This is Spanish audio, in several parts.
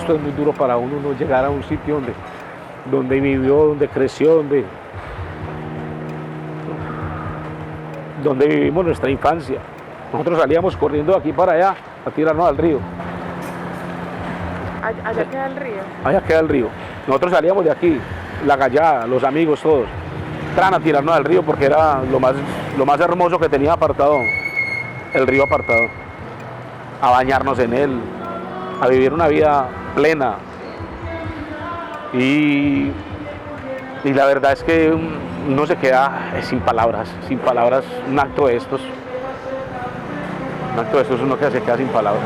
esto es muy duro para uno no llegar a un sitio donde vivió, donde creció, donde vivimos nuestra infancia. Nosotros salíamos corriendo de aquí para allá a tirarnos al río. ¿Allá queda el río? Allá queda el río. Nosotros salíamos de aquí, la gallada, los amigos todos, a tirarnos al río porque era lo más hermoso que tenía Apartado, el río Apartado. A bañarnos en él, a vivir una vida plena. Y la verdad es que uno se queda sin palabras, un acto de estos. Un acto de estos uno que se queda sin palabras.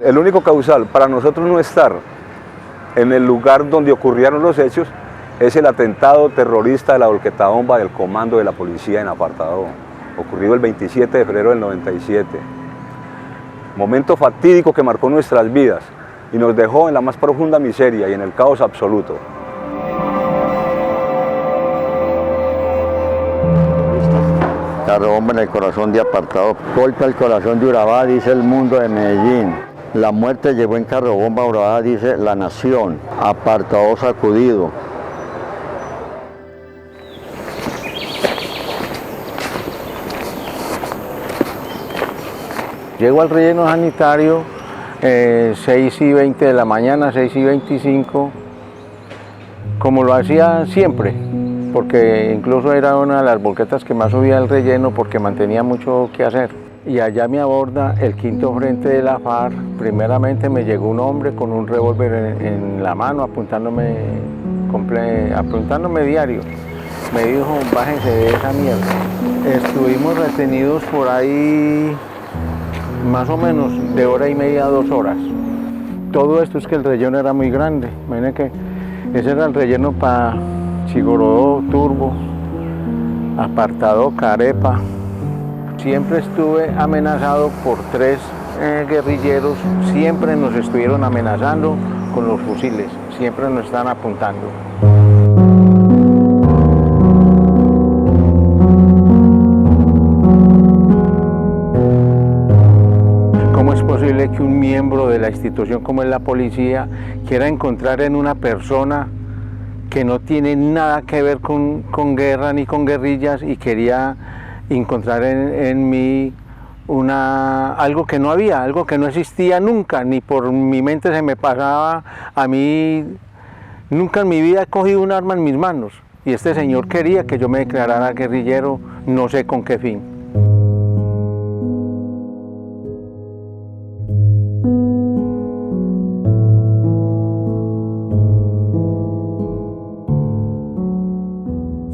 El único causal para nosotros no estar en el lugar donde ocurrieron los hechos es el atentado terrorista de la volqueta bomba del comando de la policía en Apartado, ocurrido el 27 de febrero del 97. Momento fatídico que marcó nuestras vidas y nos dejó en la más profunda miseria y en el caos absoluto. Carro bomba en el corazón de Apartado, golpe al corazón de Urabá, dice el mundo de Medellín. La muerte llegó en carro bomba a Urabá, dice la nación. Apartado sacudido. Llego al relleno sanitario 6:20 de la mañana, 6:25, como lo hacía siempre, porque incluso era una de las volquetas que más subía al relleno porque mantenía mucho que hacer. Y allá me aborda el quinto frente de la FARC. Primeramente me llegó un hombre con un revólver en la mano apuntándome diario. Me dijo, bájense de esa mierda. Estuvimos retenidos por ahí más o menos de hora y media a 2 horas. Todo esto es que el relleno era muy grande. Imaginen que ese era el relleno para Chigorodó, Turbo, Apartado, Carepa. Siempre estuve amenazado por 3 guerrilleros, siempre nos estuvieron amenazando con los fusiles, siempre nos están apuntando. ¿Cómo es posible que un miembro de la institución como es la policía quiera encontrar en una persona que no tiene nada que ver con guerra ni con guerrillas y quería encontrar en mí algo que no había, algo que no existía nunca, ni por mi mente se me pasaba a mí, nunca en mi vida he cogido un arma en mis manos y este señor quería que yo me declarara guerrillero, no sé con qué fin.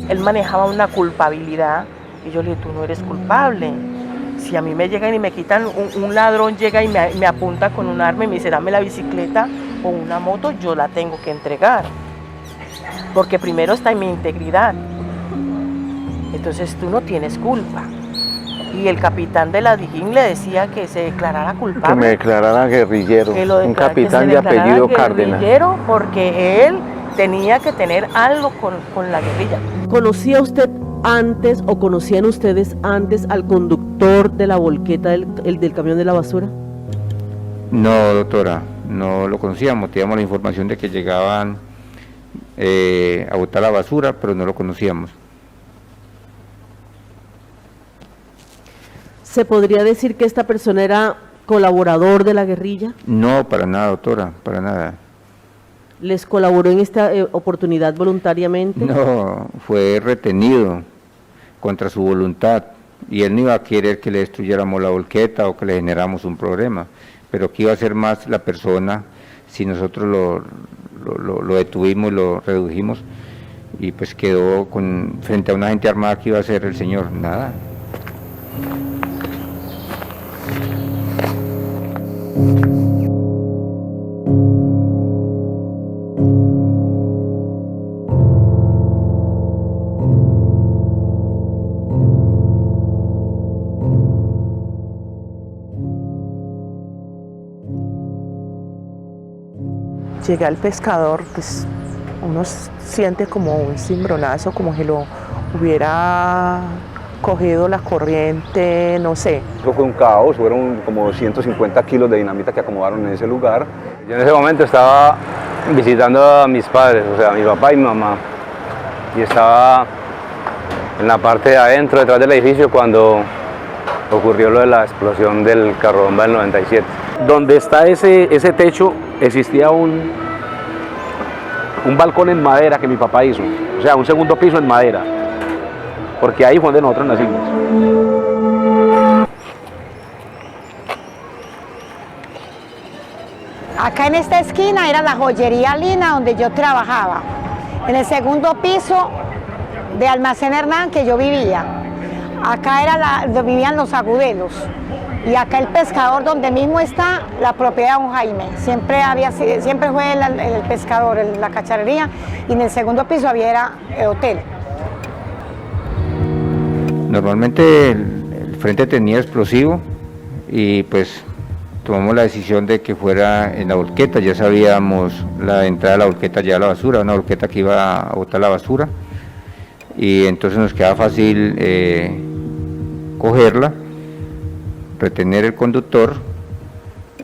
Él manejaba una culpabilidad. Y yo le dije, tú no eres culpable. Si a mí me llegan y me quitan, un ladrón llega y me apunta con un arma y me dice, dame la bicicleta o una moto, yo la tengo que entregar. Porque primero está en mi integridad. Entonces tú no tienes culpa. Y el capitán de la DIJÍN le decía que se declarara culpable. Que me declarara guerrillero, un capitán de apellido Cárdenas. Porque él tenía que tener algo con la guerrilla. ¿Conocía usted antes o conocían ustedes antes al conductor de la volqueta del camión de la basura? No, doctora, no lo conocíamos, teníamos la información de que llegaban a botar la basura, pero no lo conocíamos. ¿Se podría decir que esta persona era colaborador de la guerrilla? No, para nada, doctora, para nada. ¿Les colaboró en esta oportunidad voluntariamente? No, fue retenido contra su voluntad y él no iba a querer que le destruyéramos la volqueta o que le generáramos un problema, pero que iba a ser más la persona si nosotros lo detuvimos, lo redujimos y pues quedó frente a una gente armada que iba a ser el señor, nada. Llegué al pescador, pues Uno siente como un cimbronazo, como que lo hubiera cogido la corriente, no sé. Eso fue un caos, fueron como 150 kilos de dinamita que acomodaron en ese lugar. Yo en ese momento estaba visitando a mis padres, o sea, a mi papá y mi mamá, y estaba en la parte de adentro, detrás del edificio, cuando ocurrió lo de la explosión del carro bomba del 97. Donde está ese techo existía un balcón en madera que mi papá hizo, o sea, un segundo piso en madera, porque ahí fue donde nosotros nacimos. Acá en esta esquina era la joyería Lina donde yo trabajaba. En el segundo piso de Almacén Hernán que yo vivía. Acá era donde vivían los agudelos. Y acá el pescador donde mismo está la propiedad de don Jaime. Siempre fue el pescador, la cacharrería. Y en el segundo piso había el hotel. Normalmente el frente tenía explosivo y pues tomamos la decisión de que fuera en la volqueta. Ya sabíamos la entrada de la volqueta ya a la basura, una volqueta que iba a botar la basura, y entonces nos quedaba fácil cogerla, retener el conductor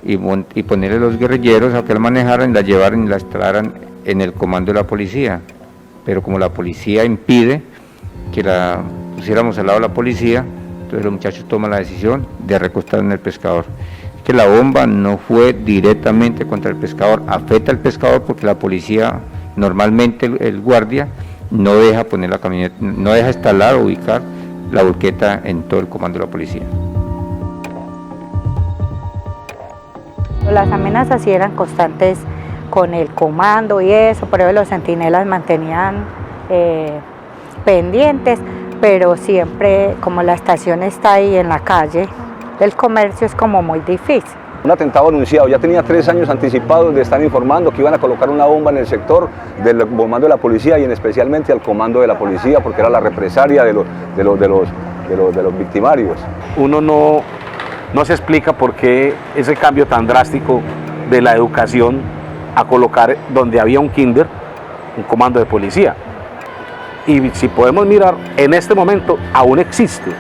y ponerle los guerrilleros a que la manejaran, la llevaran y la instalaran en el comando de la policía. Pero como la policía impide que la pusiéramos al lado de la policía, entonces los muchachos toman la decisión de recostar en el pescador. Que la bomba no fue directamente contra el pescador, afecta al pescador porque la policía, normalmente el guardia, no deja poner la camioneta, no deja instalar o ubicar la volqueta en todo el comando de la policía. Las amenazas sí eran constantes con el comando y eso, por eso los centinelas mantenían pendientes, pero siempre como la estación está ahí en la calle del comercio es como muy difícil. Un atentado anunciado, ya tenía 3 años anticipados de estar informando que iban a colocar una bomba en el sector del comando de la policía y especialmente al comando de la policía porque era la represalia de los victimarios. Uno no se explica por qué ese cambio tan drástico de la educación a colocar donde había un kinder, un comando de policía. Y si podemos mirar, en este momento aún existe,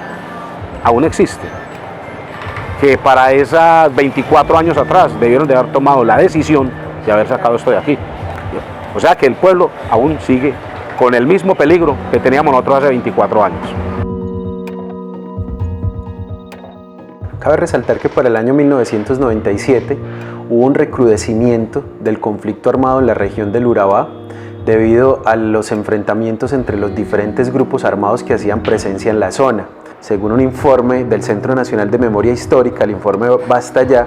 que para esas 24 años atrás debieron de haber tomado la decisión de haber sacado esto de aquí. O sea que el pueblo aún sigue con el mismo peligro que teníamos nosotros hace 24 años. Cabe resaltar que para el año 1997 hubo un recrudecimiento del conflicto armado en la región del Urabá debido a los enfrentamientos entre los diferentes grupos armados que hacían presencia en la zona. Según un informe del Centro Nacional de Memoria Histórica, el informe Basta Ya,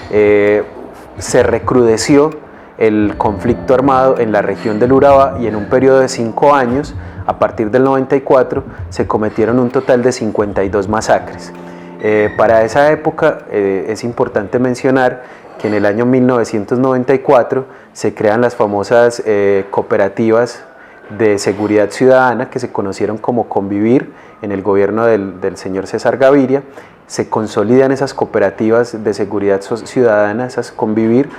se recrudeció el conflicto armado en la región del Urabá y en un periodo de 5 años, a partir del 94, se cometieron un total de 52 masacres. Para esa época es importante mencionar que en el año 1994 se crean las famosas cooperativas de seguridad ciudadana que se conocieron como Convivir en el gobierno del señor César Gaviria. Se consolidan esas cooperativas de seguridad ciudadana, esas Convivir.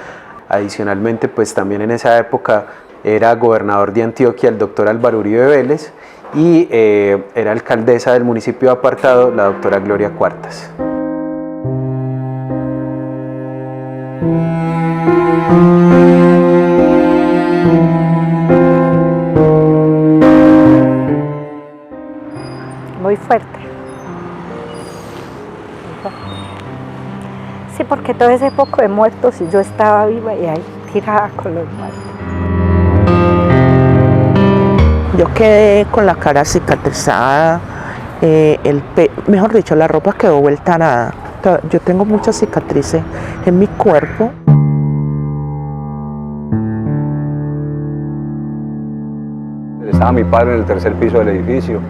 Adicionalmente, pues también en esa época era gobernador de Antioquia el doctor Álvaro Uribe Vélez y era alcaldesa del municipio de Apartado la doctora Gloria Cuartas. Muy fuerte. Sí, porque todo ese poco de muertos y yo estaba viva y ahí tirada con los muertos. Yo quedé con la cara cicatrizada, mejor dicho, la ropa quedó vuelta a nada. Yo tengo muchas cicatrices en mi cuerpo. Estaba mi padre en el tercer piso del edificio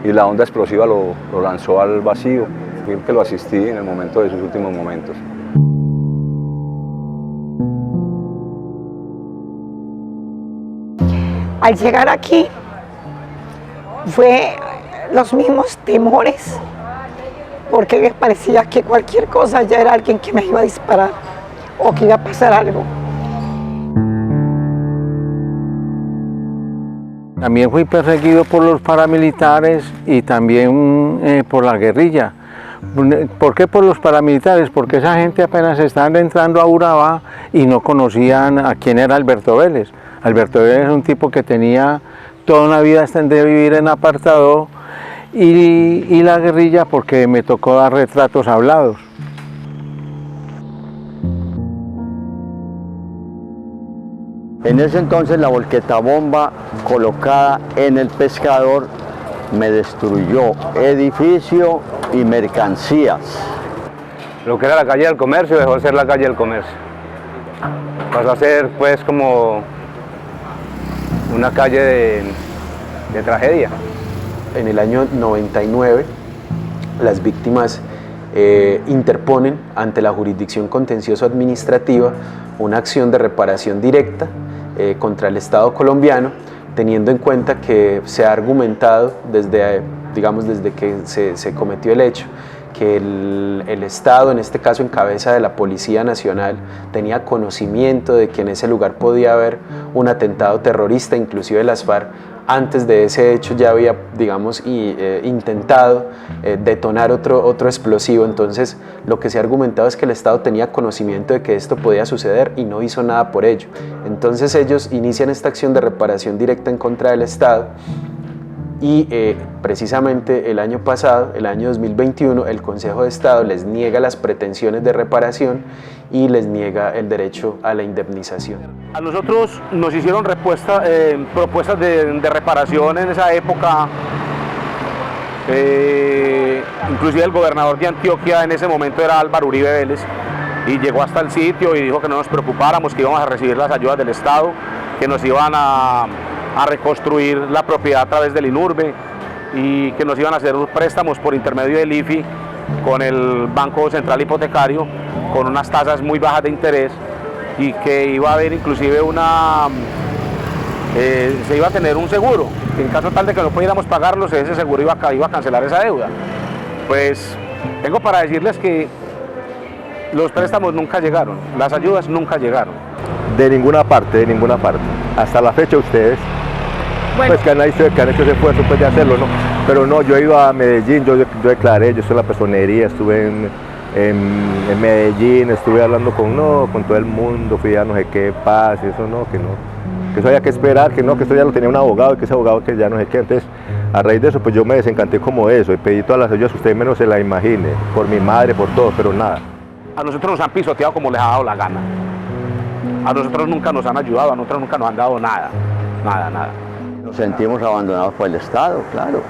y la onda explosiva lo lanzó al vacío. Fui el que lo asistí en el momento de sus últimos momentos. Al llegar aquí fue los mismos temores, porque me parecía que cualquier cosa ya era alguien que me iba a disparar. 'o que iba a pasar algo. También fui perseguido por los paramilitares y también por la guerrilla. ¿Por qué por los paramilitares? Porque esa gente apenas estaban entrando a Urabá y no conocían a quién era Alberto Vélez. Alberto Vélez es un tipo que tenía toda una vida de vivir en apartado, y la guerrilla porque me tocó dar retratos hablados. En ese entonces la volqueta bomba colocada en el Pescador me destruyó edificio y mercancías. Lo que era la calle del Comercio dejó de ser la calle del Comercio. Pasó a ser pues como una calle de tragedia. En el año 99 las víctimas interponen ante la jurisdicción contencioso administrativa una acción de reparación directa contra el Estado colombiano, teniendo en cuenta que se ha argumentado desde que se cometió el hecho, que el Estado, en este caso en cabeza de la Policía Nacional, tenía conocimiento de que en ese lugar podía haber un atentado terrorista, inclusive las FARC antes de ese hecho ya había, intentado detonar otro explosivo. Entonces lo que se ha argumentado es que el Estado tenía conocimiento de que esto podía suceder y no hizo nada por ello. Entonces ellos inician esta acción de reparación directa en contra del Estado y precisamente el año pasado, el año 2021, el Consejo de Estado les niega las pretensiones de reparación y les niega el derecho a la indemnización. A nosotros nos hicieron propuestas de reparación en esa época, inclusive el gobernador de Antioquia en ese momento era Álvaro Uribe Vélez, y llegó hasta el sitio y dijo que no nos preocupáramos, que íbamos a recibir las ayudas del Estado, que nos iban a reconstruir la propiedad a través del INURBE y que nos iban a hacer préstamos por intermedio del IFI con el Banco Central Hipotecario con unas tasas muy bajas de interés, y que iba a haber inclusive se iba a tener un seguro, que en caso tal de que no pudiéramos pagarlos, ese seguro iba a cancelar esa deuda. Pues tengo para decirles que los préstamos nunca llegaron, las ayudas nunca llegaron. De ninguna parte, hasta la fecha ustedes, bueno, pues que han hecho ese esfuerzo pues, de hacerlo, ¿no? Pero no, yo he ido a Medellín, yo declaré, yo estoy en la personería, estuve en Medellín, estuve hablando con todo el mundo, fui a no sé qué paz, eso no, que eso había que esperar, que esto ya lo tenía un abogado, y que ese abogado que ya no sé qué. Entonces, a raíz de eso, pues yo me desencanté como eso, y pedí todas las ayudas que usted menos se la imagine, por mi madre, por todo, pero nada. A nosotros nos han pisoteado como les ha dado la gana. A nosotros nunca nos han ayudado, a nosotros nunca nos han dado nada, nada. Nos sentimos abandonados por el Estado, claro,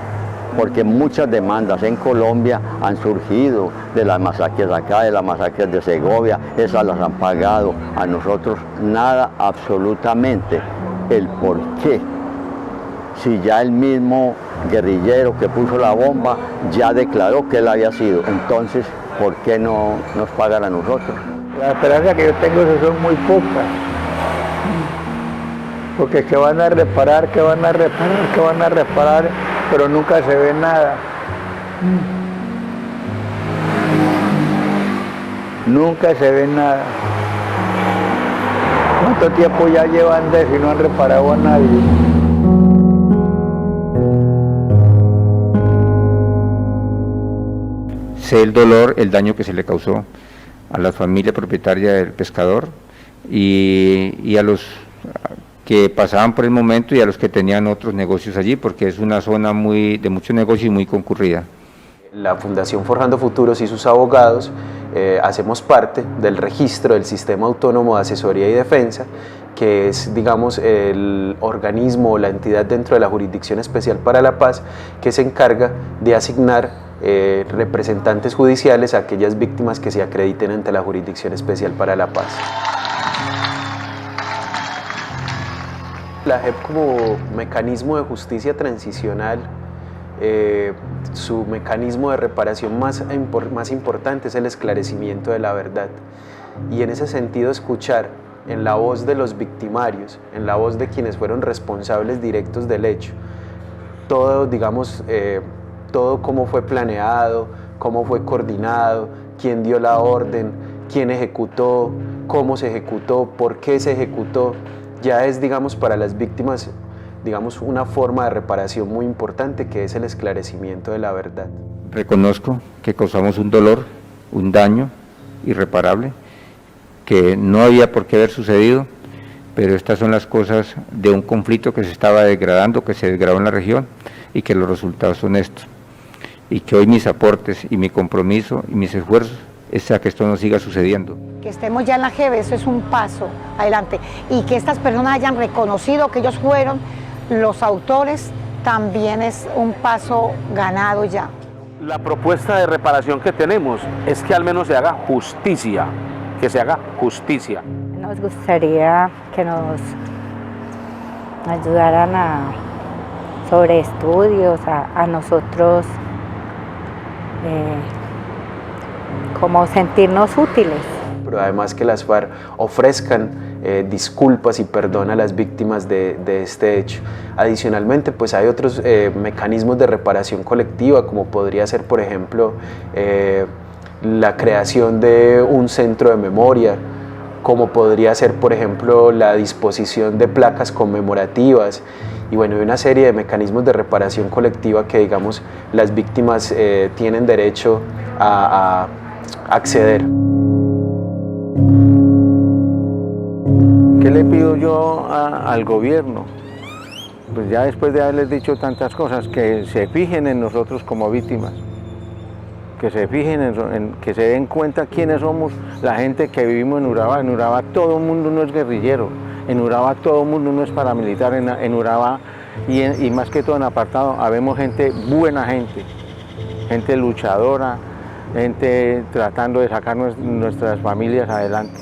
porque muchas demandas en Colombia han surgido de las masacres acá, de las masacres de Segovia, esas las han pagado, a nosotros nada absolutamente. El por qué, si ya el mismo guerrillero que puso la bomba ya declaró que él había sido, entonces ¿por qué no nos pagan a nosotros? La esperanza que yo tengo son muy pocas, porque que van a reparar, pero nunca se ve nada. Nunca se ve nada. ¿Cuánto tiempo ya llevan de si no han reparado a nadie? Sé el dolor, el daño que se le causó a la familia propietaria del Pescador y a los que pasaban por el momento y a los que tenían otros negocios allí, porque es una zona de mucho negocio y muy concurrida. La Fundación Forjando Futuros y sus abogados hacemos parte del registro del Sistema Autónomo de Asesoría y Defensa, que es, digamos, el organismo o la entidad dentro de la Jurisdicción Especial para la Paz que se encarga de asignar representantes judiciales a aquellas víctimas que se acrediten ante la Jurisdicción Especial para la Paz. La JEP como mecanismo de justicia transicional, su mecanismo de reparación más importante es el esclarecimiento de la verdad, y en ese sentido escuchar en la voz de los victimarios, en la voz de quienes fueron responsables directos del hecho, todo, digamos, todo cómo fue planeado, cómo fue coordinado, quién dio la orden, quién ejecutó, cómo se ejecutó, por qué se ejecutó, ya es, digamos, para las víctimas digamos, una forma de reparación muy importante que es el esclarecimiento de la verdad. Reconozco que causamos un dolor, un daño irreparable, que no había por qué haber sucedido, pero estas son las cosas de un conflicto que se estaba degradando, que se degradó en la región y que los resultados son estos. Y que hoy mis aportes y mi compromiso y mis esfuerzos es a que esto no siga sucediendo. Que estemos ya en la JEP, eso es un paso adelante. Y que estas personas hayan reconocido que ellos fueron los autores, también es un paso ganado ya. La propuesta de reparación que tenemos es que al menos se haga justicia, que se haga justicia. Nos gustaría que nos ayudaran sobre estudios, a nosotros como sentirnos útiles. Pero además que las FARC ofrezcan disculpas y perdón a las víctimas de este hecho. Adicionalmente, pues hay otros mecanismos de reparación colectiva, como podría ser, por ejemplo, la creación de un centro de memoria, como podría ser, por ejemplo, la disposición de placas conmemorativas, y bueno, hay una serie de mecanismos de reparación colectiva que, digamos, las víctimas tienen derecho a acceder. ¿Qué le pido yo al gobierno? Pues ya después de haberles dicho tantas cosas, que se fijen en nosotros como víctimas, que se fijen que se den cuenta quiénes somos la gente que vivimos en Urabá. En Urabá todo el mundo no es guerrillero, en Urabá todo el mundo no es paramilitar, en Urabá y más que todo en apartado, habemos gente buena, gente luchadora, gente tratando de sacar nuestras familias adelante.